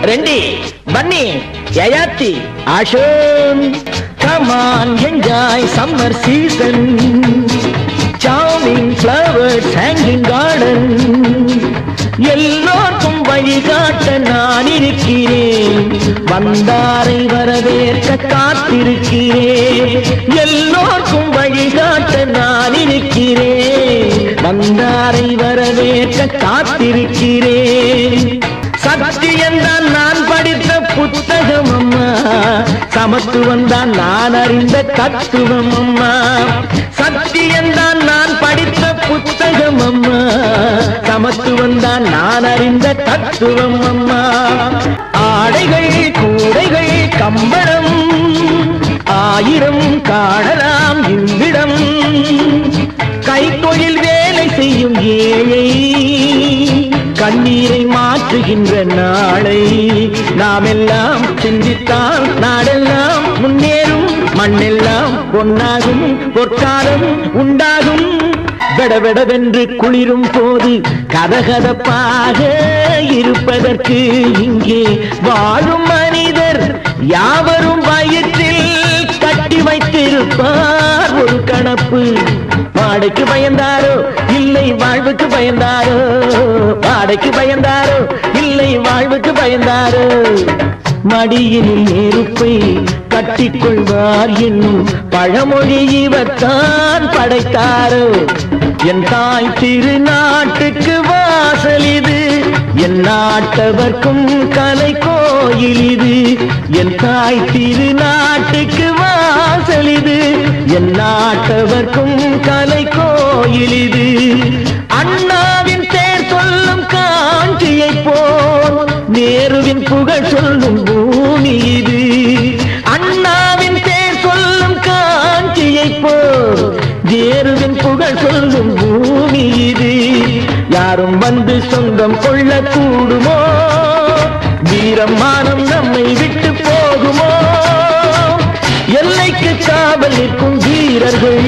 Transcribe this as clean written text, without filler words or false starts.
ரெண்டி பன்னி Yayati ஆஷோன் come on enjoy summer season charming flowers hanging garden எல்லோருக்கும் வழிகாட்ட நான் இருக்கிறேன் வந்தாரை வரவேற்க காத்திருக்கிறேன் எல்லோருக்கும் வழிகாட்ட நான் இருக்கிறேன் வந்தாரை வரவேற்க காத்திருக்கிறேன் சத்தியம் தான் நான் படித்த புத்தகம் அம்மா சமத்துவம் தான் நான் அறிந்த தத்துவம் அம்மா சத்தியம் தான் நான் படித்த புத்தகம் அம்மா சமத்துவம் தான் நான் அறிந்த தத்துவம் அம்மா ஆடைகள் கூடைகள் கம்பளம் ஆயிரம் காணலாம் இவ்விடம் கைத்தொழில் வேலை செய்யும் ஏழை கண்ணீரை மாற்றுகின்ற நாளை நாம் எல்லாம் சிந்தித்தால் நாடெல்லாம் முன்னேறும் மண்ணெல்லாம் பொன்னாகும் பொற்காலம் உண்டாகும் வெடவெடவென்று குளிரும் போது கதகதப்பாக இருப்பதற்கு இங்கே வாழும் மனிதர் யாவரும் வயிற்றில் கட்டி வைத்திருப்பார் ஒரு கணப்பு வாடைக்கு பயந்தாரோ இல்லை வாழ்வுக்கு பயந்தாரோ வாடைக்கு பயந்தாரோ இல்லை வாழ்வுக்கு பயந்தாரோ மடியினில் நெருப்பை கட்டிக்கொள்வார் என்னும் பழமொழி இவர்தான் படைத்தாரோ என் தாய் திருநாட்டுக்கு வாசல் இது என் நாட்டவர்க்கும் கலை கோயில் இது என் தாய் திருநாட்டுக்கு வாசல் இது என் நாட்டவர்க்கும் கலை கோயில் இது அண்ணாவின் பேர் சொல்லும் காஞ்சியை போல் நேருவின் புகழ் சொல்லும் பூமி இது அண்ணாவின் பேர் சொல்லும் காஞ்சியை போல் நேருவின் புகழ் சொல்லும் பூமி இது யாரும் வந்து சொந்தம் கொள்ள கூடுமோ வீரம் மானம் நம்மை விட்டு போகுமோ எல்லைக்கு காவல் நிற்கும் வீரர்கள்